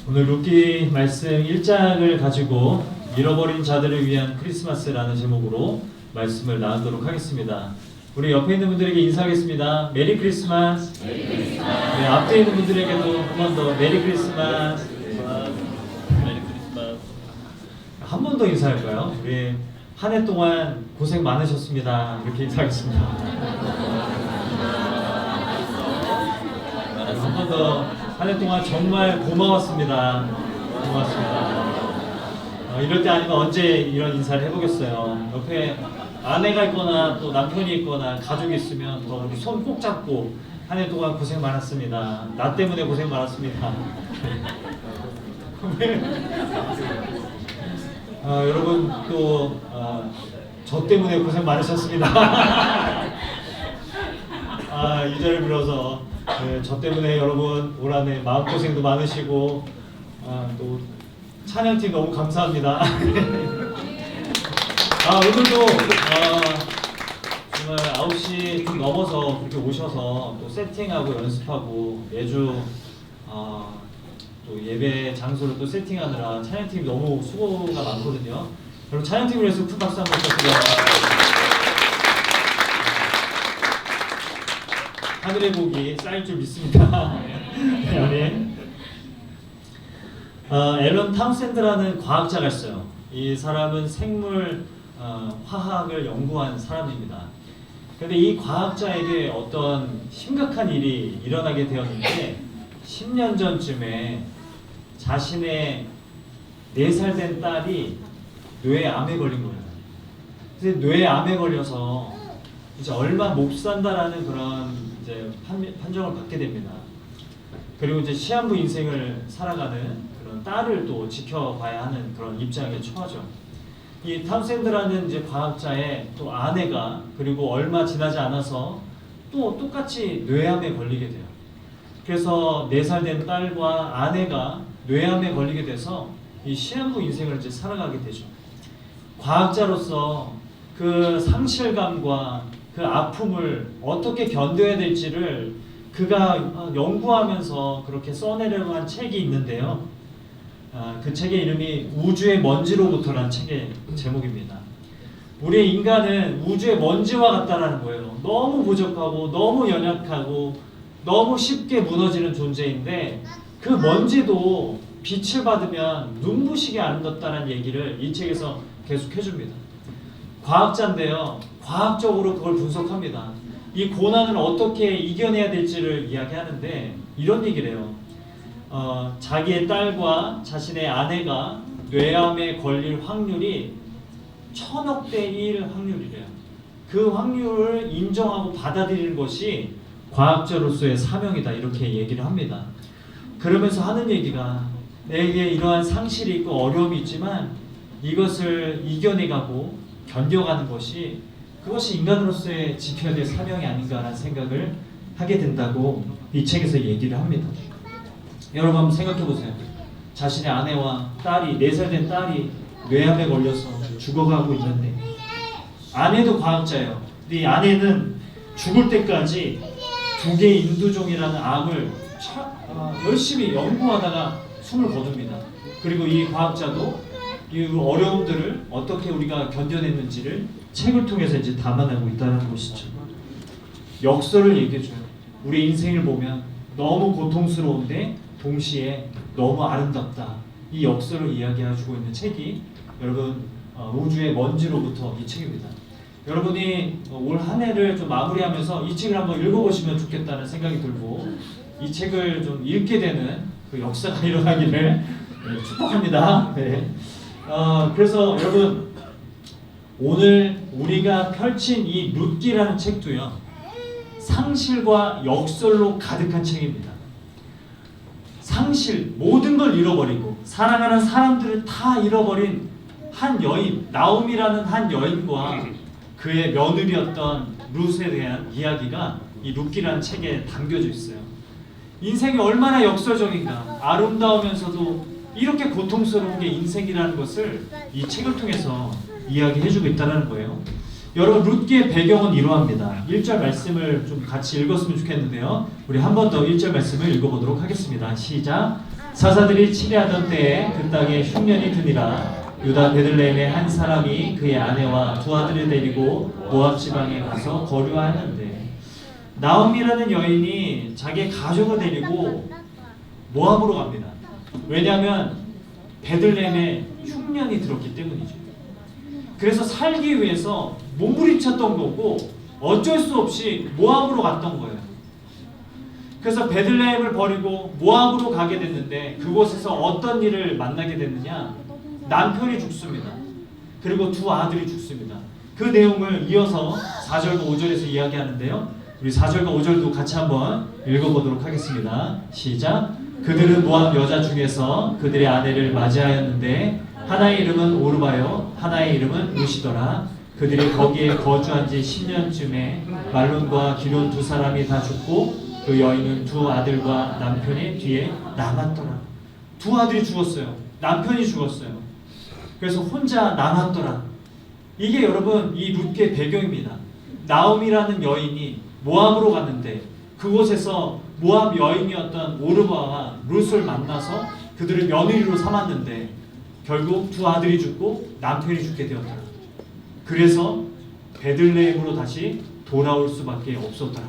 오늘 룻기 말씀 1장을 가지고 잃어버린 자들을 위한 크리스마스라는 제목으로 말씀을 나누도록 하겠습니다. 우리 옆에 있는 분들에게 인사하겠습니다. 메리 크리스마스. 메리 크리스마스. 네, 앞에 있는 분들에게도 한 번 더 메리 크리스마스. 메리 크리스마스. 한 번 더 인사할까요? 우리 한 해 동안 고생 많으셨습니다. 이렇게 인사하겠습니다. 한 번 더 한 해 동안 정말 고마웠습니다. 고맙습니다. 이럴 때 아니면 언제 이런 인사를 해보겠어요. 옆에 아내가 있거나 또 남편이 있거나 가족이 있으면 더 우리 손 꼭 잡고 한 해 동안 고생 많았습니다. 나 때문에 고생 많았습니다. 여러분 또 저 때문에 고생 많으셨습니다. 이 자리를 빌어서 저 때문에 여러분 올 한 해 마음고생도 많으시고 또 찬양팀 너무 감사합니다. 오늘도 정말 9시 좀 넘어서 그렇게 오셔서 또 세팅하고 연습하고 매주 또 예배 장소를 또 세팅하느라 찬양팀이 너무 수고가 많거든요. 여러분 찬양팀을 위해서 큰 박수 한번 부탁드려요. 하늘의 복이 쌓일 줄 믿습니다. 네. 앨런 타운센드라는 과학자가 있어요. 이 사람은 생물 화학을 연구한 사람입니다. 그런데 이 과학자에게 어떤 심각한 일이 일어나게 되었는데 10년 전쯤에 자신의 4살 된 딸이 뇌암에 걸린 거예요. 그래서 뇌암에 걸려서 이제 얼마 못 산다라는 그런 이제 판정을 받게 됩니다. 그리고 이제 시한부 인생을 살아가는 그런 딸을 또 지켜봐야 하는 그런 입장에 처하죠. 이 타운센드라는 이제 과학자의 또 아내가 그리고 얼마 지나지 않아서 또 똑같이 뇌암에 걸리게 돼요. 그래서 4살 된 딸과 아내가 뇌암에 걸리게 돼서 이 시한부 인생을 이제 살아가게 되죠. 과학자로서 그 상실감과 그 아픔을 어떻게 견뎌야 될지를 그가 연구하면서 그렇게 써내려고 한 책이 있는데요. 그 책의 이름이 우주의 먼지로부터라는 책의 제목입니다. 우리 인간은 우주의 먼지와 같다라는 거예요. 너무 부족하고 너무 연약하고 너무 쉽게 무너지는 존재인데 그 먼지도 빛을 받으면 눈부시게 아름답다는 얘기를 이 책에서 계속 해줍니다. 과학자인데요. 과학적으로 그걸 분석합니다. 이 고난을 어떻게 이겨내야 될지를 이야기하는데 이런 얘기를 해요. 자기의 딸과 자신의 아내가 뇌암에 걸릴 확률이 1000억 대 1 확률이래요. 그 확률을 인정하고 받아들이는 것이 과학자로서의 사명이다 이렇게 얘기를 합니다. 그러면서 하는 얘기가 내게 이러한 상실이 있고 어려움이 있지만 이것을 이겨내가고 견뎌가는 것이 그것이 인간으로서의 지켜야 될 사명이 아닌가라는 생각을 하게 된다고 이 책에서 얘기를 합니다. 여러분 한번 생각해 보세요. 자신의 아내와 딸이 4살 된 딸이 뇌암에 걸려서 죽어가고 있는데 아내도 과학자예요. 근데 이 아내는 죽을 때까지 2개의 인두종이라는 암을 열심히 연구하다가 숨을 거둡니다. 그리고 이 과학자도 이 어려움들을 어떻게 우리가 견뎌냈는지를 책을 통해서 이제 담아내고 있다는 것이죠. 역설을 얘기해줘요. 우리 인생을 보면 너무 고통스러운데 동시에 너무 아름답다. 이 역설을 이야기해주고 있는 책이 여러분 우주의 먼지로부터 이 책입니다. 여러분이 올 한 해를 좀 마무리하면서 이 책을 한번 읽어보시면 좋겠다는 생각이 들고 이 책을 좀 읽게 되는 그 역사가 일어나기를 축복합니다. 네. 그래서 여러분 오늘 우리가 펼친 이 룻기라는 책도요 상실과 역설로 가득한 책입니다. 상실, 모든 걸 잃어버리고 사랑하는 사람들을 다 잃어버린 한 여인, 나옴이라는 한 여인과 그의 며느리였던 룻에 대한 이야기가 이 룻기라는 책에 담겨져 있어요. 인생이 얼마나 역설적인가, 아름다우면서도 이렇게 고통스러운 게 인생이라는 것을 이 책을 통해서 이야기해주고 있다는 거예요. 여러분 룻기의 배경은 이러합니다. 1절 말씀을 좀 같이 읽었으면 좋겠는데요. 우리 한 번 더 1절 말씀을 읽어보도록 하겠습니다. 시작. 사사들이 치매하던 때에 그 땅에 흉년이 드니라. 유다 베들레헴의 한 사람이 그의 아내와 두 아들을 데리고 모압 지방에 가서 거류하였는데, 나오미라는 여인이 자기 가족을 데리고 모압으로 갑니다. 왜냐하면 베들레헴에 흉년이 들었기 때문이죠. 그래서 살기 위해서 몸부림쳤던 거고 어쩔 수 없이 모압으로 갔던 거예요. 그래서 베들레헴을 버리고 모압으로 가게 됐는데, 그곳에서 어떤 일을 만나게 됐느냐? 남편이 죽습니다. 그리고 두 아들이 죽습니다. 그 내용을 이어서 4절과 5절에서 이야기하는데요. 우리 4절과 5절도 같이 한번 읽어보도록 하겠습니다. 시작. 그들은 모압 여자 중에서 그들의 아내를 맞이하였는데, 하나의 이름은 오르바요 하나의 이름은 루시더라. 그들이 거기에 거주한 지 10년쯤에 말론과 기론 두 사람이 다 죽고 그 여인은 두 아들과 남편의 뒤에 남았더라. 두 아들이 죽었어요. 남편이 죽었어요. 그래서 혼자 남았더라. 이게 여러분 이 룻의 배경입니다. 나오미라는 여인이 모압으로 갔는데, 그곳에서 모압 여인이었던 오르바와 룻을 만나서 그들을 며느리로 삼았는데 결국 두 아들이 죽고 남편이 죽게 되었더라. 그래서 베들레헴으로 다시 돌아올 수밖에 없었더라.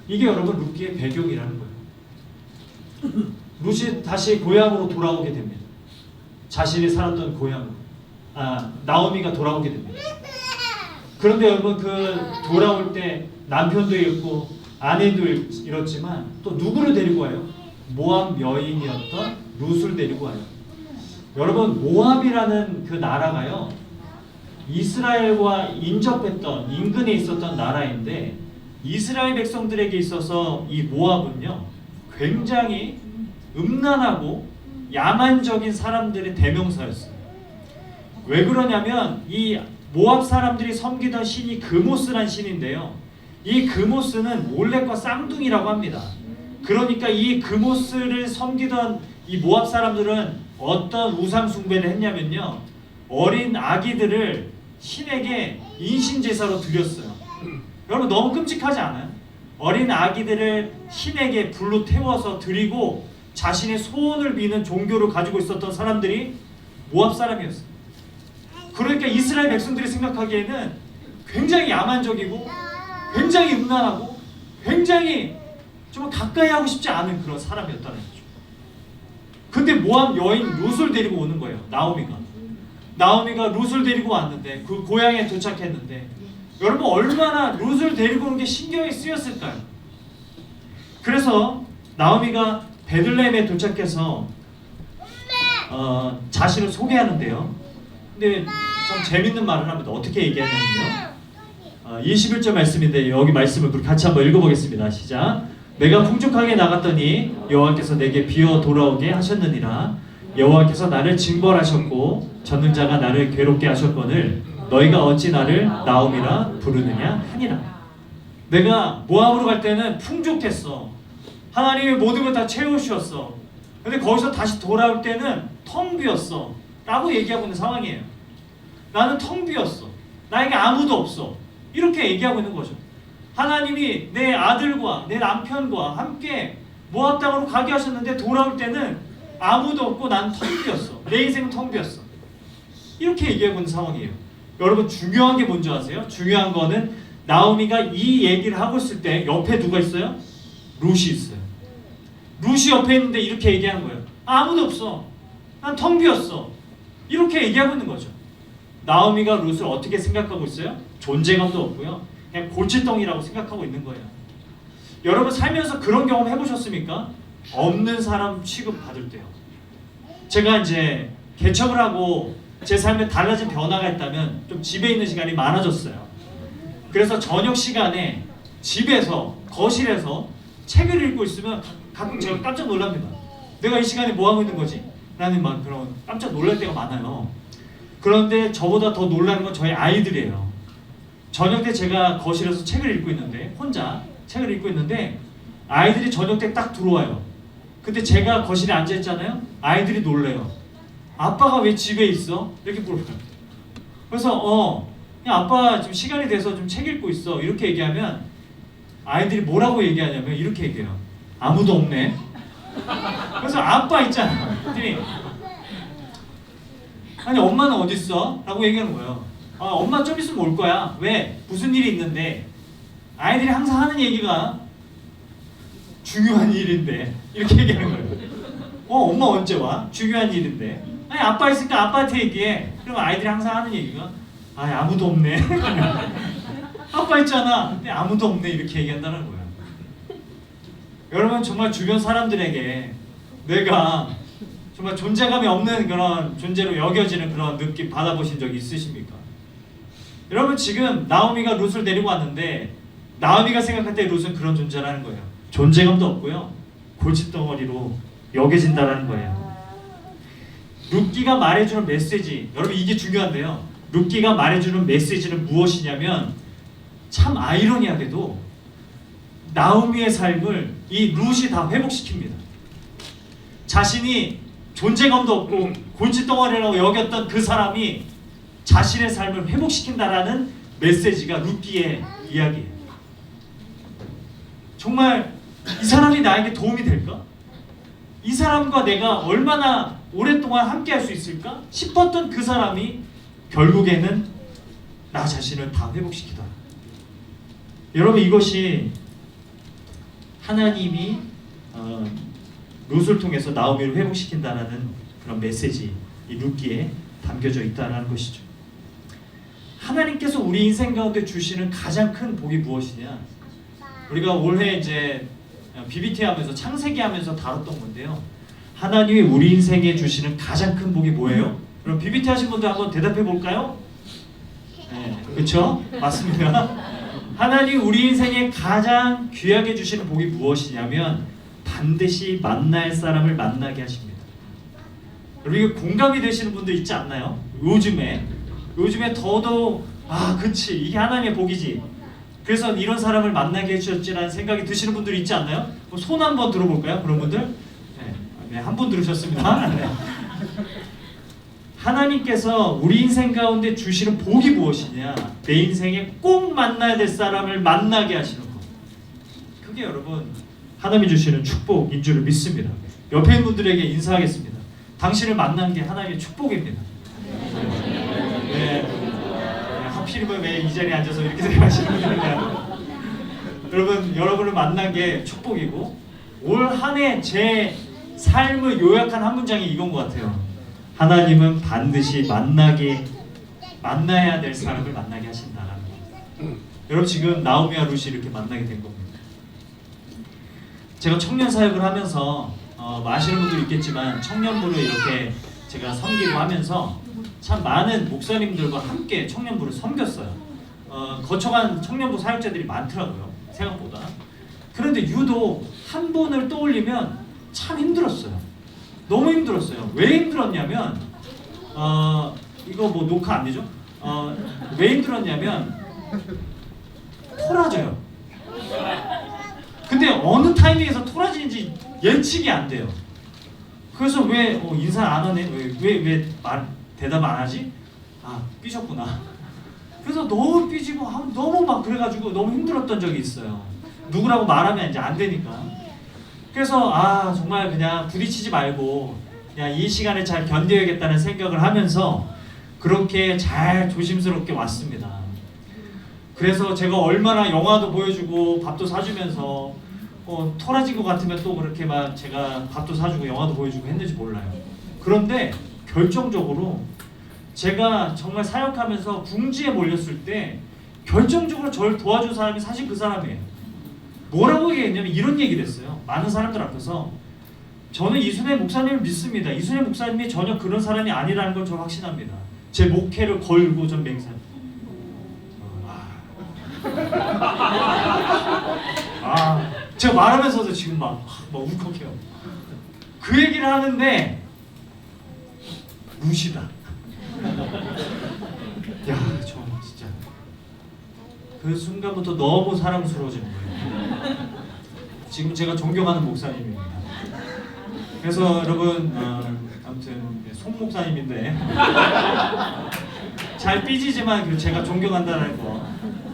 이게 여러분 룻기의 배경이라는 거예요. 룻이 다시 고향으로 돌아오게 됩니다. 자신이 살았던 고향으로. 나오미가 돌아오게 됩니다. 그런데 여러분 그 돌아올 때 남편도 잃고 아내도 잃었지만 또 누구를 데리고 와요? 모압 여인이었던 룻을 데리고 와요. 여러분 모압이라는 그 나라가요, 이스라엘과 인접했던 인근에 있었던 나라인데, 이스라엘 백성들에게 있어서 이 모압은요 굉장히 음란하고 야만적인 사람들의 대명사였어요. 왜 그러냐면 이 모압 사람들이 섬기던 신이 그모스란 신인데요, 이 그모스는 몰렉과 쌍둥이라고 합니다. 그러니까 이 그모스를 섬기던 이 모압 사람들은 어떤 우상 숭배를 했냐면요, 어린 아기들을 신에게 인신제사로 드렸어요. 여러분 너무 끔찍하지 않아요? 어린 아기들을 신에게 불로 태워서 드리고 자신의 소원을 비는 종교를 가지고 있었던 사람들이 모압 사람이었어요. 그러니까 이스라엘 백성들이 생각하기에는 굉장히 야만적이고 굉장히 음란하고 굉장히 좀 가까이 하고 싶지 않은 그런 사람이었다는 거죠. 근데 모압 여인 룻을 데리고 오는 거예요. 나오미가 룻을 데리고 왔는데, 그 고향에 도착했는데, 여러분 얼마나 룻을 데리고 오는 게 신경이 쓰였을까요? 그래서 나오미가 베들레헴에 도착해서 자신을 소개하는데요. 근데 참 재밌는 말을 합니다. 어떻게 얘기하냐면요, 21절 말씀인데 여기 말씀을 같이 한번 읽어보겠습니다. 시작. 내가 풍족하게 나갔더니 여호와께서 내게 비어 돌아오게 하셨느니라. 여호와께서 나를 징벌하셨고 전능자가 나를 괴롭게 하셨거늘 너희가 어찌 나를 나오미라 부르느냐 하니라. 내가 모압으로 갈 때는 풍족했어. 하나님이 모든 걸 다 채우셨어. 근데 거기서 다시 돌아올 때는 텅 비었어 라고 얘기하고 있는 상황이에요. 나는 텅 비었어. 나에게 아무도 없어. 이렇게 얘기하고 있는 거죠. 하나님이 내 아들과 내 남편과 함께 모압 땅으로 가게 하셨는데 돌아올 때는 아무도 없고 난 텅 비었어. 내 인생은 텅 비었어. 이렇게 얘기하고 있는 상황이에요. 여러분 중요한 게 뭔지 아세요? 중요한 거는 나오미가 이 얘기를 하고 있을 때 옆에 누가 있어요? 룻이 있어요. 룻이 옆에 있는데 이렇게 얘기하는 거예요. 아무도 없어. 난 텅 비었어. 이렇게 얘기하고 있는 거죠. 나오미가 룻을 어떻게 생각하고 있어요? 존재감도 없고요. 그냥 골칫덩이라고 생각하고 있는 거예요. 여러분 살면서 그런 경험 해보셨습니까? 없는 사람 취급받을 때요. 제가 이제 개척을 하고 제 삶에 달라진 변화가 있다면 좀 집에 있는 시간이 많아졌어요. 그래서 저녁 시간에 집에서 거실에서 책을 읽고 있으면 가끔 제가 깜짝 놀랍니다. 내가 이 시간에 뭐 하고 있는 거지? 라는 막 그런 깜짝 놀랄 때가 많아요. 그런데 저보다 더 놀라는 건 저희 아이들이에요. 저녁 때 제가 거실에서 책을 읽고 있는데, 혼자 책을 읽고 있는데 아이들이 저녁 때 딱 들어와요. 근데 제가 거실에 앉아 있잖아요. 아이들이 놀래요. 아빠가 왜 집에 있어? 이렇게 물어봐요. 그래서 그냥 아빠 지금 시간이 돼서 좀 책 읽고 있어. 이렇게 얘기하면 아이들이 뭐라고 얘기하냐면 이렇게 얘기해요. 아무도 없네. 그래서 아빠 있잖아. 그랬더니 아니 엄마는 어디 있어? 라고 얘기하는 거예요. 엄마 좀 있으면 올 거야. 왜? 무슨 일이 있는데? 아이들이 항상 하는 얘기가 중요한 일인데 이렇게 얘기하는 거예요. 엄마 언제 와? 중요한 일인데. 아니 아빠 있으니까 아빠한테 얘기해. 그러면 아이들이 항상 하는 얘기가 아무도 없네. 아빠 있잖아. 근데 아무도 없네 이렇게 얘기한다는 거예요. 여러분 정말 주변 사람들에게 내가 정말 존재감이 없는 그런 존재로 여겨지는 그런 느낌 받아보신 적 있으십니까? 여러분 지금 나오미가 룻을 데리고 왔는데 나오미가 생각할 때 룻은 그런 존재라는 거예요. 존재감도 없고요. 골칫덩어리로 여겨진다는 거예요. 룻기가 말해주는 메시지, 여러분 이게 중요한데요. 룻기가 말해주는 메시지는 무엇이냐면 참 아이러니하게도 나오미의 삶을 이 룻이 다 회복시킵니다. 자신이 존재감도 없고 골칫덩어리라고 여겼던 그 사람이 자신의 삶을 회복시킨다라는 메시지가 룻기의 이야기예요. 정말 이 사람이 나에게 도움이 될까? 이 사람과 내가 얼마나 오랫동안 함께 할 수 있을까? 싶었던 그 사람이 결국에는 나 자신을 다 회복시키더라. 여러분 이것이 하나님이 룻을 통해서 나오미를 회복시킨다는 그런 메시지 이 룻기에 담겨져 있다는 것이죠. 하나님께서 우리 인생 가운데 주시는 가장 큰 복이 무엇이냐? 우리가 올해 이제 BBT 하면서 창세기 하면서 다뤘던 건데요. 하나님이 우리 인생에 주시는 가장 큰 복이 뭐예요? 그럼 BBT 하신 분들 한번 대답해 볼까요? 네, 그렇죠? 맞습니다. 하나님 우리 인생에 가장 귀하게 주시는 복이 무엇이냐면 반드시 만날 사람을 만나게 하십니다. 여러분 이게 공감이 되시는 분들 있지 않나요? 요즘에 더더욱 그치 이게 하나님의 복이지. 그래서 이런 사람을 만나게 해주셨지라는 생각이 드시는 분들이 있지 않나요? 손 한번 들어볼까요? 그런 분들? 네, 한 분 들으셨습니다. 네. 하나님께서 우리 인생 가운데 주시는 복이 무엇이냐? 내 인생에 꼭 만나야 될 사람을 만나게 하시는 것. 그게 여러분 하나님이 주시는 축복인 줄을 믿습니다. 옆에 있는 분들에게 인사하겠습니다. 당신을 만난 게 하나님의 축복입니다. 네. 하필이면 왜 이 자리에 앉아서 이렇게 생각하시는 분들이냐? 여러분 여러분을 만난 게 축복이고 올 한 해 제 삶을 요약한 한 문장이 이건 것 같아요. 하나님은 반드시 만나야 될 사람을 만나게 하신다라는 거. 여러분 지금 나오미와 룻이 이렇게 만나게 된 겁니다. 제가 청년 사역을 하면서 아시는 분도 있겠지만 청년부를 이렇게 제가 섬기고 하면서 참 많은 목사님들과 함께 청년부를 섬겼어요. 거쳐간 청년부 사역자들이 많더라고요. 생각보다. 그런데 유독 한 분을 떠올리면 참 힘들었어요. 너무 힘들었어요. 왜 힘들었냐면 이거 뭐 녹화 안 되죠? 왜 힘들었냐면 토라져요. 근데 어느 타이밍에서 토라지는지 예측이 안 돼요. 그래서 왜 인사 안 하네? 왜 대답 안 하지? 삐졌구나. 그래서 너무 삐지고 너무 막 그래가지고 너무 힘들었던 적이 있어요. 누구라고 말하면 이제 안 되니까. 그래서 정말 그냥 부딪히지 말고 그냥 이 시간을 잘 견뎌야겠다는 생각을 하면서 그렇게 잘 조심스럽게 왔습니다. 그래서 제가 얼마나 영화도 보여주고 밥도 사주면서 토라진 것 같으면 또 그렇게 막 제가 밥도 사주고 영화도 보여주고 했는지 몰라요. 그런데 결정적으로 제가 정말 사역하면서 궁지에 몰렸을 때 결정적으로 저를 도와준 사람이 사실 그 사람이에요. 뭐라고 얘기했냐면 이런 얘기를 했어요. 많은 사람들 앞에서 저는 이순애 목사님을 믿습니다. 이순애 목사님이 전혀 그런 사람이 아니라는 걸 저는 확신합니다. 제 목회를 걸고 전 맹세. 제가 말하면서도 지금 막 울컥해요. 그 얘기를 하는데 룻이다. 저 진짜 그 순간부터 너무 사랑스러워지는 거예요. 지금 제가 존경하는 목사님입니다. 그래서 여러분 아무튼 송 목사님인데 잘 삐지지만 제가 존경한다는 거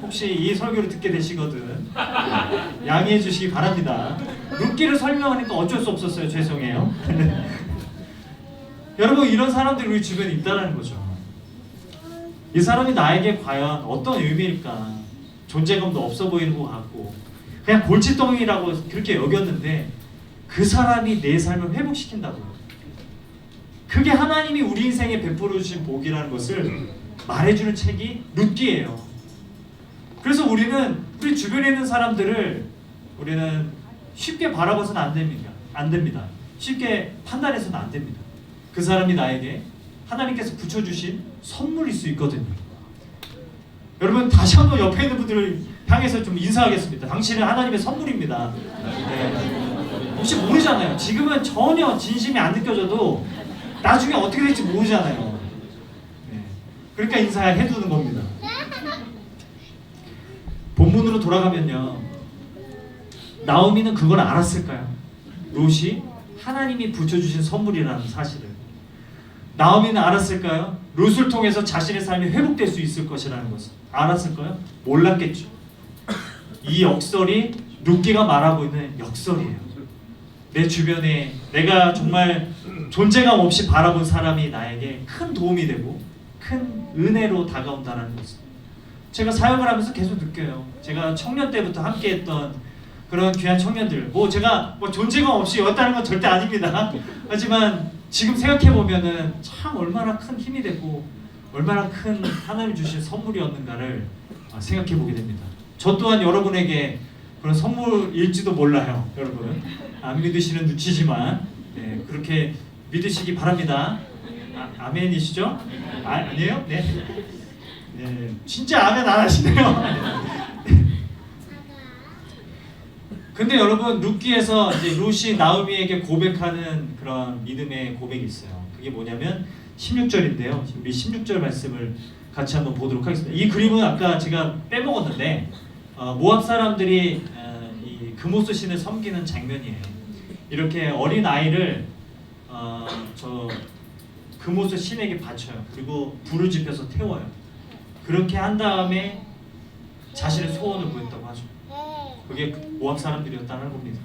혹시 이 설교를 듣게 되시거든 양해해 주시기 바랍니다. 룻기를 설명하니까 어쩔 수 없었어요. 죄송해요. 여러분, 이런 사람들이 우리 주변에 있다는 거죠. 이 사람이 나에게 과연 어떤 의미일까? 존재감도 없어 보이는 것 같고 그냥 골칫덩이라고 그렇게 여겼는데 그 사람이 내 삶을 회복시킨다고요. 그게 하나님이 우리 인생에 베풀어 주신 복이라는 것을 말해주는 책이 룻기예요. 그래서 우리는 우리 주변에 있는 사람들을 우리는 쉽게 바라봐서는 안 됩니다. 쉽게 판단해서는 안 됩니다. 그 사람이 나에게 하나님께서 붙여주신 선물일 수 있거든요. 여러분, 다시 한번 옆에 있는 분들을 향해서 좀 인사하겠습니다. 당신은 하나님의 선물입니다. 네. 혹시 모르잖아요. 지금은 전혀 진심이 안 느껴져도 나중에 어떻게 될지 모르잖아요. 네. 그러니까 인사해두는 겁니다. 본문으로 돌아가면요, 나오미는 그걸 알았을까요? 롯이 하나님이 붙여주신 선물이라는 사실을 나오미는 알았을까요? 롯을 통해서 자신의 삶이 회복될 수 있을 것이라는 것을 알았을까요? 몰랐겠죠. 이 역설이 룻기가 말하고 있는 역설이에요. 내 주변에 내가 정말 존재감 없이 바라본 사람이 나에게 큰 도움이 되고 큰 은혜로 다가온다는 것을 제가 사역을 하면서 계속 느껴요. 제가 청년 때부터 함께했던 그런 귀한 청년들, 제가 존재감 없이 였다는 건 절대 아닙니다. 하지만 지금 생각해보면은 참 얼마나 큰 힘이 되고 얼마나 큰 하나님 주신 선물이었는가를 생각해보게 됩니다. 저 또한 여러분에게 그런 선물일지도 몰라요. 여러분, 안 믿으시는 눈치지만 네, 그렇게 믿으시기 바랍니다. 아멘이시죠? 아니에요? 네. 네, 진짜 아멘 안 하시네요. 근데 여러분, 룻기에서 이제 룻이 나오미에게 고백하는 그런 믿음의 고백이 있어요. 그게 뭐냐면 16절인데요. 우리 16절 말씀을 같이 한번 보도록 하겠습니다. 이 그림은 아까 제가 빼먹었는데 모압 사람들이 이 금오스 신을 섬기는 장면이에요. 이렇게 어린 아이를 저 금오스 신에게 바쳐요. 그리고 불을 지펴서 태워요. 그렇게 한 다음에 자신의 소원을 구했다고 하죠. 그게 모압 사람들이었다는 겁니다.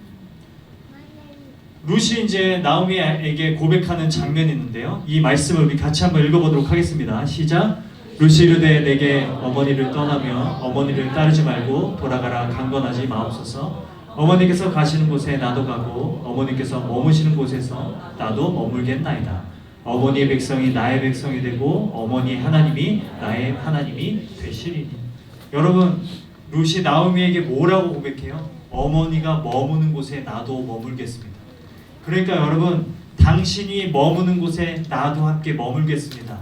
룻이 이제 나오미에게 고백하는 장면이 있는데요. 이 말씀을 우리 같이 한번 읽어보도록 하겠습니다. 시작. 룻이 이르되 내게 어머니를 떠나며 어머니를 따르지 말고 돌아가라 강건하지 마옵소서. 어머니께서 가시는 곳에 나도 가고 어머니께서 머무시는 곳에서 나도 머물겠나이다. 어머니의 백성이 나의 백성이 되고 어머니의 하나님이 나의 하나님이 되시리니. 여러분, 룻이 나오미에게 뭐라고 고백해요? 어머니가 머무는 곳에 나도 머물겠습니다. 그러니까 여러분, 당신이 머무는 곳에 나도 함께 머물겠습니다.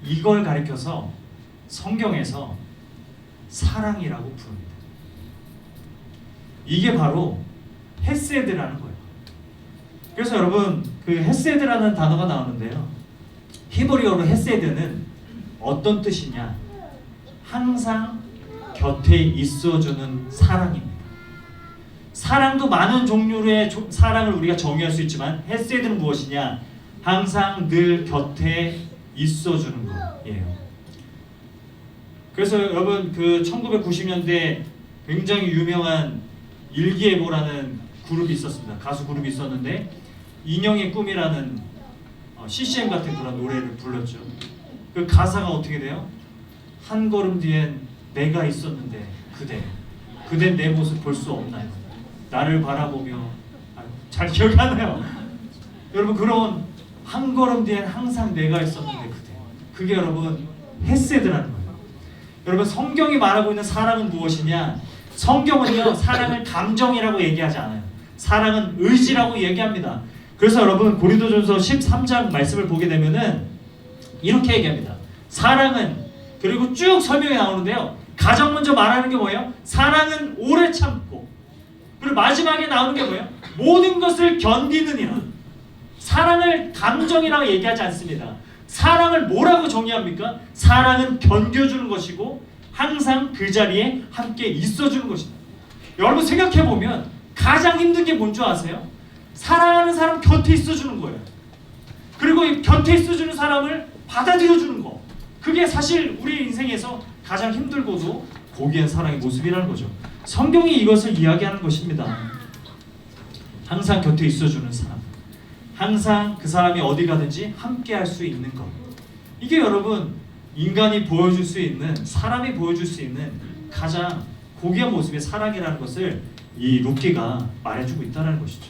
이걸 가리켜서 성경에서 사랑이라고 부릅니다. 이게 바로 헤세드라는 거예요. 그래서 여러분, 그 헤세드라는 단어가 나오는데요. 히브리어로 헤세드는 어떤 뜻이냐? 항상 곁에 있어주는 사랑입니다. 사랑도 많은 종류의 사랑을 우리가 정의할 수 있지만 헤세드는 무엇이냐? 항상 늘 곁에 있어주는 거예요. 그래서 여러분, 그 1990년대 굉장히 유명한 일기예보라는 그룹이 있었습니다. 가수 그룹이 있었는데 인형의 꿈이라는 CCM 같은 그런 노래를 불렀죠. 그 가사가 어떻게 돼요? 한 걸음 뒤엔 내가 있었는데 그댄 내 모습 볼 수 없나요? 나를 바라보며 잘 기억이 안 나요. 여러분, 그런 한 걸음 뒤엔 항상 내가 있었는데 그게 여러분 헤세드라는 거예요. 여러분, 성경이 말하고 있는 사랑은 무엇이냐? 성경은요, 사랑을 감정이라고 얘기하지 않아요. 사랑은 의지라고 얘기합니다. 그래서 여러분, 고린도전서 13장 말씀을 보게 되면은 이렇게 얘기합니다. 사랑은, 그리고 쭉 설명이 나오는데요, 가장 먼저 말하는 게 뭐예요? 사랑은 오래 참고, 그리고 마지막에 나오는 게 뭐예요? 모든 것을 견디느니라. 사랑을 감정이라고 얘기하지 않습니다. 사랑을 뭐라고 정의합니까? 사랑은 견뎌주는 것이고 항상 그 자리에 함께 있어주는 것입니다. 여러분, 생각해보면 가장 힘든 게 뭔 줄 아세요? 사랑하는 사람 곁에 있어주는 거예요. 그리고 이 곁에 있어주는 사람을 받아들여주는 거. 그게 사실 우리 인생에서 가장 힘들고도 고귀한 사랑의 모습이라는 거죠. 성경이 이것을 이야기하는 것입니다. 항상 곁에 있어주는 사람, 항상 그 사람이 어디 가든지 함께 할 수 있는 것. 이게 여러분 인간이 보여줄 수 있는, 사람이 보여줄 수 있는 가장 고귀한 모습의 사랑이라는 것을 이 룻기가 말해주고 있다는 것이죠.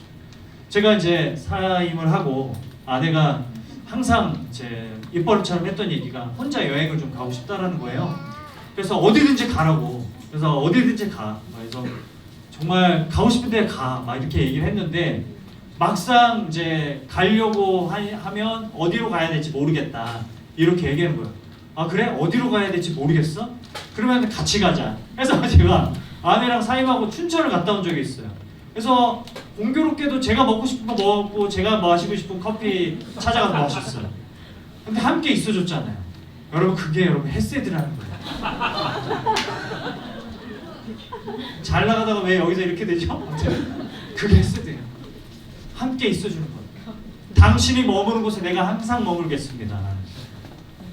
제가 이제 사임을 하고 아내가 항상 제 입버릇처럼 했던 얘기가 혼자 여행을 좀 가고 싶다라는 거예요. 그래서 어디든지 가라고. 그래서 어디든지 가. 그래서 정말 가고 싶은데 가. 막 이렇게 얘기를 했는데 막상 이제 가려고 하면 어디로 가야 될지 모르겠다. 이렇게 얘기하는 거예요. 아 그래? 어디로 가야 될지 모르겠어? 그러면 같이 가자. 그래서 제가 아내랑 사임하고 춘천을 갔다 온 적이 있어요. 그래서 공교롭게도 제가 먹고 싶은 거 먹고 제가 마시고 싶은 커피 찾아가서 마셨어요. 근데 함께 있어줬잖아요. 여러분 그게 여러분 헤세드라는 거예요. 잘 나가다가 왜 여기서 이렇게 되죠? 그게 헤세드예요. 함께 있어주는 거예요. 당신이 머무는 곳에 내가 항상 머물겠습니다.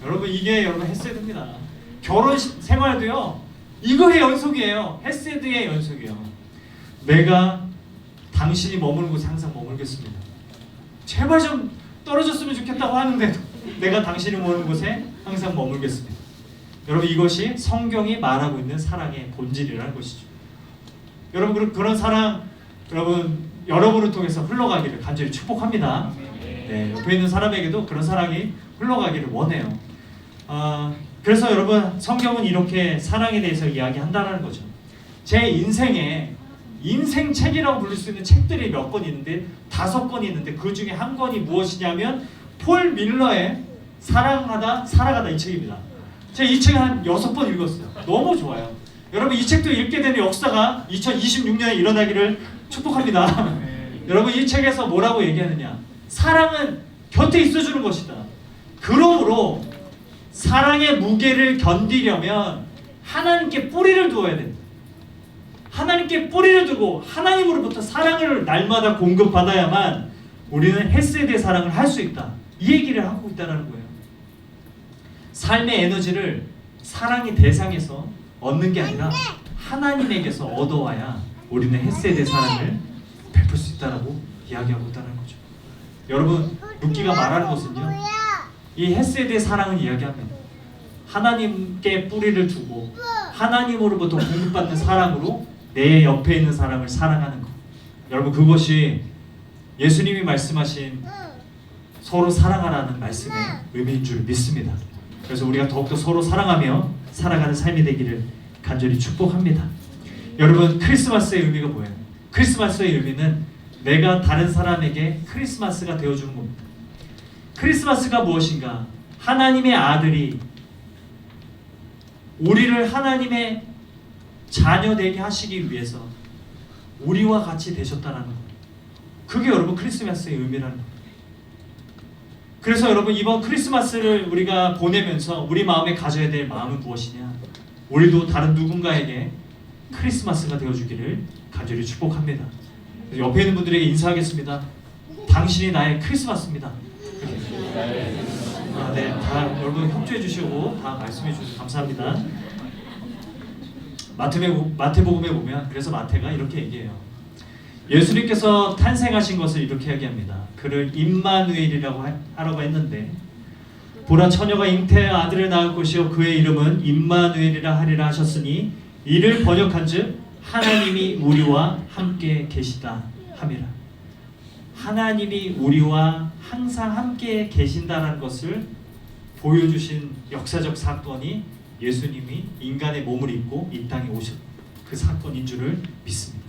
여러분 이게 여러분 헤세드입니다. 결혼 생활도요. 이거의 연속이에요. 헤세드의 연속이에요. 내가 당신이 머무는 곳에 항상 머물겠습니다. 제발 좀 떨어졌으면 좋겠다고 하는데도 내가 당신이 머무는 곳에 항상 머물겠습니다. 여러분 이것이 성경이 말하고 있는 사랑의 본질이라는 것이죠. 여러분 그런 사랑 여러분을 통해서 흘러가기를 간절히 축복합니다. 네, 옆에 있는 사람에게도 그런 사랑이 흘러가기를 원해요. 그래서 여러분 성경은 이렇게 사랑에 대해서 이야기한다는 거죠. 제 인생에 인생책이라고 부를 수 있는 책들이 몇 권 있는데 5권이 있는데 그 중에 한 권이 무엇이냐면 폴 밀러의 사랑하다 살아가다 이 책입니다. 제가 이 책을 한 6번 읽었어요. 너무 좋아요. 여러분 이 책도 읽게 되는 역사가 2026년에 일어나기를 축복합니다. 여러분 이 책에서 뭐라고 얘기하느냐, 사랑은 곁에 있어주는 것이다. 그러므로 사랑의 무게를 견디려면 하나님께 뿌리를 두어야 된다. 하나님께 뿌리를 두고 하나님으로부터 사랑을 날마다 공급받아야만 우리는 헤세드의 사랑을 할 수 있다. 이 얘기를 하고 있다는 거예요. 삶의 에너지를 사랑의 대상에서 얻는 게 아니라 하나님에게서 얻어와야 우리는 헤세드의 사랑을 베풀 수 있다라고 이야기하고 있다는 거죠. 여러분 룻기가 말하는 것은요, 이 헤세드의 사랑을 이야기합니다. 하나님께 뿌리를 두고 하나님으로부터 공급받는 사랑으로 내 옆에 있는 사람을 사랑하는 것. 여러분 그것이 예수님이 말씀하신 서로 사랑하라는 말씀의 의미인 줄 믿습니다. 그래서 우리가 더욱더 서로 사랑하며 살아가는 삶이 되기를 간절히 축복합니다. 여러분 크리스마스의 의미가 뭐예요? 크리스마스의 의미는 내가 다른 사람에게 크리스마스가 되어주는 겁니다. 크리스마스가 무엇인가? 하나님의 아들이 우리를 하나님의 자녀 되게 하시기 위해서 우리와 같이 되셨다는 것. 그게 여러분 크리스마스의 의미라는 것. 그래서 여러분 이번 크리스마스를 우리가 보내면서 우리 마음에 가져야 될 마음은 무엇이냐? 우리도 다른 누군가에게 크리스마스가 되어주기를 간절히 축복합니다. 옆에 있는 분들에게 인사하겠습니다. 당신이 나의 크리스마스입니다. 네, 다 여러분 협조해 주시고 다 말씀해 주셔서 감사합니다. 마태복음에 보면 그래서 마태가 이렇게 얘기해요. 예수님께서 탄생하신 것을 이렇게 이야기합니다. 그를 임마누엘이라고 하라고 했는데 보라 처녀가 잉태의 아들을 낳을 것이요 그의 이름은 임마누엘이라 하리라 하셨으니 이를 번역한즉 하나님이 우리와 함께 계시다 함이라. 하나님이 우리와 항상 함께 계신다는 것을 보여주신 역사적 사건이 예수님이 인간의 몸을 입고 이 땅에 오신 그 사건인 줄을 믿습니다.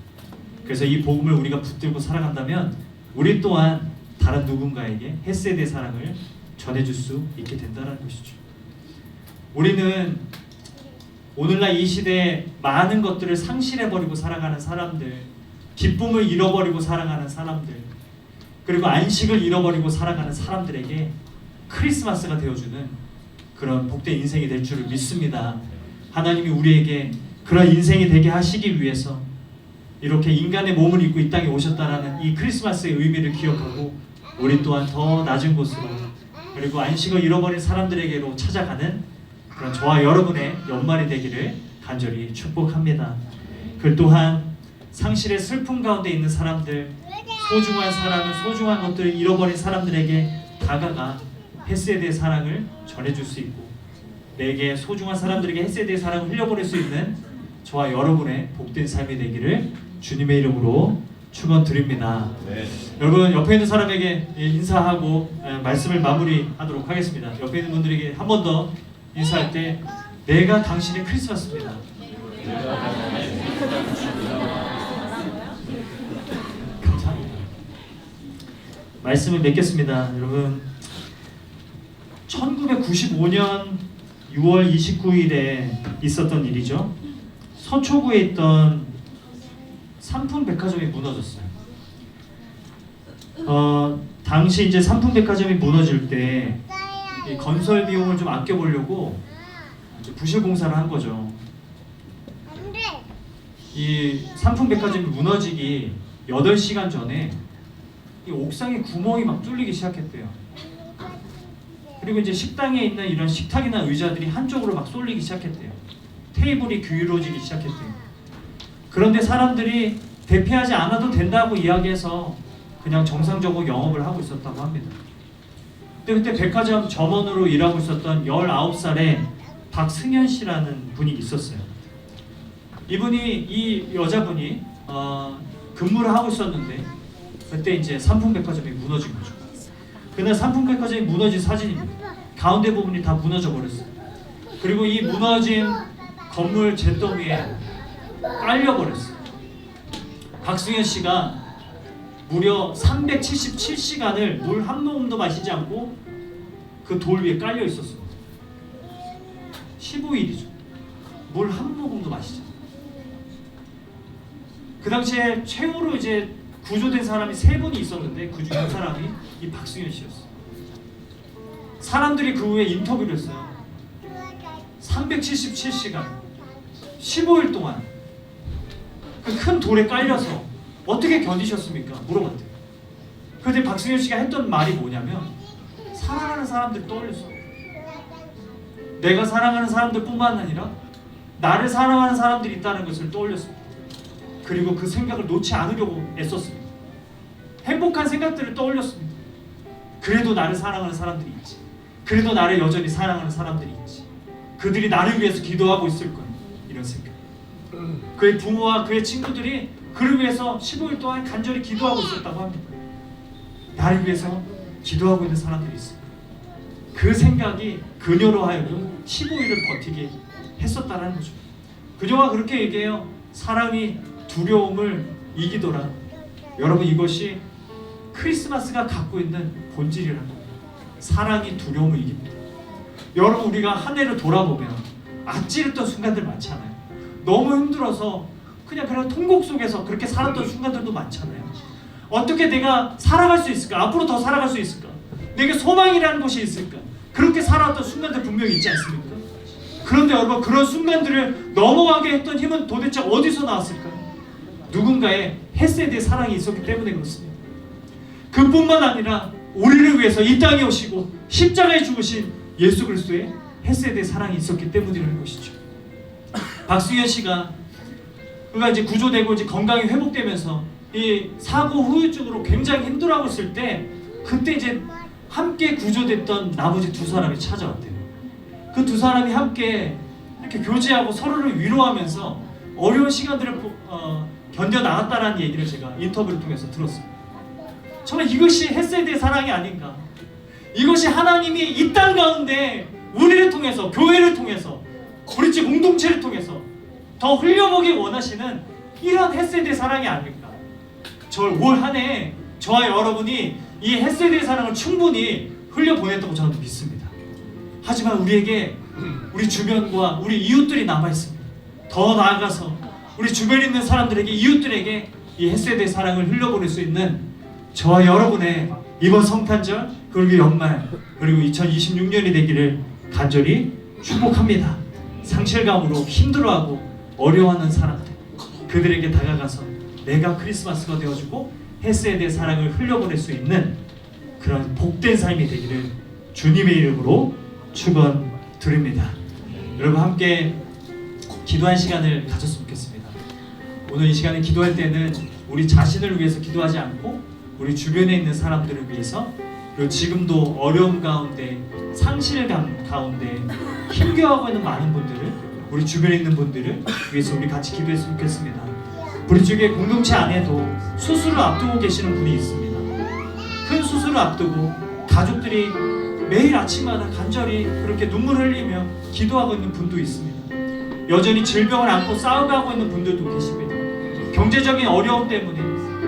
그래서 이 복음을 우리가 붙들고 살아간다면 우리 또한 다른 누군가에게 헤세드의 사랑을 전해줄 수 있게 된다는 것이죠. 우리는 오늘날 이 시대에 많은 것들을 상실해버리고 살아가는 사람들, 기쁨을 잃어버리고 살아가는 사람들, 그리고 안식을 잃어버리고 살아가는 사람들에게 크리스마스가 되어주는 그런 복된 인생이 될 줄을 믿습니다. 하나님이 우리에게 그런 인생이 되게 하시기 위해서 이렇게 인간의 몸을 입고 이 땅에 오셨다라는 이 크리스마스의 의미를 기억하고 우리 또한 더 낮은 곳으로 그리고 안식을 잃어버린 사람들에게로 찾아가는 그런 저와 여러분의 연말이 되기를 간절히 축복합니다. 그 또한 상실의 슬픔 가운데 있는 사람들, 소중한 사람을, 소중한 것들을 잃어버린 사람들에게 다가가 헤세드의 사랑을 전해줄 수 있고, 내게 소중한 사람들에게 헤세드의 사랑을 흘려보낼 수 있는 저와 여러분의 복된 삶이 되기를 주님의 이름으로 축원드립니다. 네. 여러분, 옆에 있는 사람에게 인사하고 말씀을 마무리하도록 하겠습니다. 옆에 있는 분들에게 한 번 더 인사할 때, 내가 당신의 크리스마스입니다. 감사합니다. 말씀을 맺겠습니다. 여러분, 1995년 6월 29일에 있었던 일이죠. 서초구에 있던 삼풍백화점이 무너졌어요. 당시 이제 삼풍백화점이 무너질 때 이 건설 비용을 좀 아껴보려고 부실 공사를 한 거죠. 이 삼풍백화점이 무너지기 8시간 전에 이 옥상에 구멍이 막 뚫리기 시작했대요. 그리고 이제 식당에 있는 이런 식탁이나 의자들이 한쪽으로 막 쏠리기 시작했대요. 테이블이 기울어지기 시작했대요. 그런데 사람들이 대피하지 않아도 된다고 이야기해서 그냥 정상적으로 영업을 하고 있었다고 합니다. 근데 그때 백화점 점원으로 일하고 있었던 19살의 박승현 씨라는 분이 있었어요. 이 여자분이 근무를 하고 있었는데 그때 이제 삼풍백화점이 무너진 거죠. 그날 삼풍백화점이 무너진 사진입니다. 가운데 부분이 다 무너져 버렸어요. 그리고 이 무너진 건물 잿더미에 깔려 버렸어요. 박승현 씨가 무려 377시간을 물 한 모금도 마시지 않고 그 돌 위에 깔려 있었습니다. 15일이죠. 물 한 모금도 마시지 않고. 그 당시에 최후로 이제 구조된 사람이 3분이 있었는데 그 중에 한 사람이 이 박승현 씨였어요. 사람들이 그 후에 인터뷰를 했어요. 377시간 15일 동안 그 큰 돌에 깔려서 어떻게 견디셨습니까? 물어봤대요. 그런데 박승현 씨가 했던 말이 뭐냐면, 사랑하는 사람들 떠올렸어. 내가 사랑하는 사람들뿐만 아니라 나를 사랑하는 사람들이 있다는 것을 떠올렸습니다. 그리고 그 생각을 놓지 않으려고 애썼습니다. 행복한 생각들을 떠올렸습니다. 그래도 나를 사랑하는 사람들이 있지. 그래도 나를 여전히 사랑하는 사람들이 있지. 그들이 나를 위해서 기도하고 있을 거야. 이런 생각. 그의 부모와 그의 친구들이 그를 위해서 15일 동안 간절히 기도하고 있었다고 합니다. 나를 위해서 기도하고 있는 사람들이 있어요. 그 생각이 그녀로 하여금 15일을 버티게 했었다는 거죠. 그녀가 그렇게 얘기해요. 사랑이 두려움을 이기더라. 여러분, 이것이 크리스마스가 갖고 있는 본질이라는 거예요. 사랑이 두려움을 이깁니다. 여러분, 우리가 한 해를 돌아보면 아찔했던 순간들 많잖아요. 너무 힘들어서 그냥 그런 통곡 속에서 그렇게 살았던 순간들도 많잖아요. 어떻게 내가 살아갈 수 있을까? 앞으로 더 살아갈 수 있을까? 내게 소망이라는 것이 있을까? 그렇게 살아왔던 순간들 분명히 있지 않습니까? 그런데 여러분, 그런 순간들을 넘어가게 했던 힘은 도대체 어디서 나왔을까요? 누군가의 헤세드의 사랑이 있었기 때문에 그렇습니다. 그뿐만 아니라 우리를 위해서 이 땅에 오시고 십자가에 죽으신 예수 그리스도의 헤세드의 사랑이 있었기 때문이라는 것이죠. 박승현 씨가 그가 이제 구조되고 이제 건강이 회복되면서 이 사고 후유증으로 굉장히 힘들어하고 있을 때, 그때 이제 함께 구조됐던 나머지 2사람이 찾아왔대요. 그 2사람이 함께 이렇게 교제하고 서로를 위로하면서 어려운 시간들을 견뎌 나갔다라는 얘기를 제가 인터뷰를 통해서 들었어요. 정말 이것이 헤세드의 사랑이 아닌가. 이것이 하나님이 이 땅 가운데 우리를 통해서, 교회를 통해서, 우리 집 공동체를 통해서 더 흘려보기 원하시는 이런 헤세드의 사랑이 아닐까. 올 한 해 저와 여러분이 이 헤세드의 사랑을 충분히 흘려보냈다고 저는 믿습니다. 하지만 우리에게 우리 주변과 우리 이웃들이 남아있습니다. 더 나아가서 우리 주변에 있는 사람들에게, 이웃들에게 이 헤세드의 사랑을 흘려보낼 수 있는 저와 여러분의 이번 성탄절, 그리고 연말, 그리고 2026년이 되기를 간절히 축복합니다. 상실감으로 힘들어하고 어려워하는 사람들, 그들에게 다가가서 내가 크리스마스가 되어주고 헤세드의 사랑을 흘려보낼 수 있는 그런 복된 삶이 되기를 주님의 이름으로 축원드립니다. 여러분 함께 기도할 시간을 가졌으면 좋겠습니다. 오늘 이 시간에 기도할 때는 우리 자신을 위해서 기도하지 않고 우리 주변에 있는 사람들을 위해서, 그리고 지금도 어려움 가운데, 상실감 가운데 힘겨워하고 있는 많은 분들을, 우리 주변에 있는 분들을 위해서 우리 같이 기도했으면 좋겠습니다. 우리 중에 공동체 안에도 수술을 앞두고 계시는 분이 있습니다. 큰 수술을 앞두고 가족들이 매일 아침마다 간절히 그렇게 눈물 흘리며 기도하고 있는 분도 있습니다. 여전히 질병을 안고 싸워가고 있는 분들도 계십니다. 경제적인 어려움 때문에,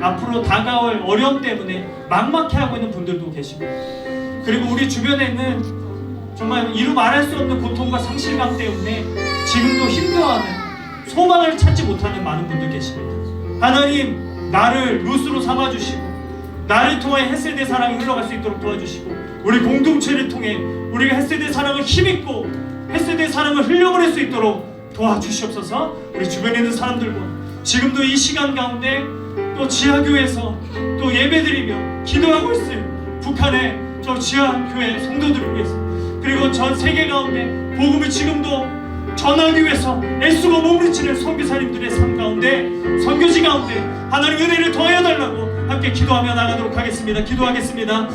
앞으로 다가올 어려움 때문에 막막해하고 있는 분들도 계십니다. 그리고 우리 주변에는 정말 이루 말할 수 없는 고통과 상실감 때문에 지금도 힘겨워하는, 소망을 찾지 못하는 많은 분들 계십니다. 하나님, 나를 루스로 삼아주시고 나를 통해 헷세대 사랑이 흘러갈 수 있도록 도와주시고, 우리 공동체를 통해 우리가 헷세대 사랑을 힘있고 헷세대 사랑을 흘려보낼 수 있도록 도와주시옵소서. 우리 주변에 있는 사람들과 지금도 이 시간 가운데 또 지하교회에서 또 예배드리며 기도하고 있을 북한의 저 지하교회 성도들을 위해서, 그리고 전 세계 가운데 복음을 지금도 전하기 위해서 애쓰고 몸부림치는 선교사님들의 삶 가운데, 선교지 가운데 하나님 은혜를 더하여 달라고 함께 기도하며 나가도록 하겠습니다. 기도하겠습니다.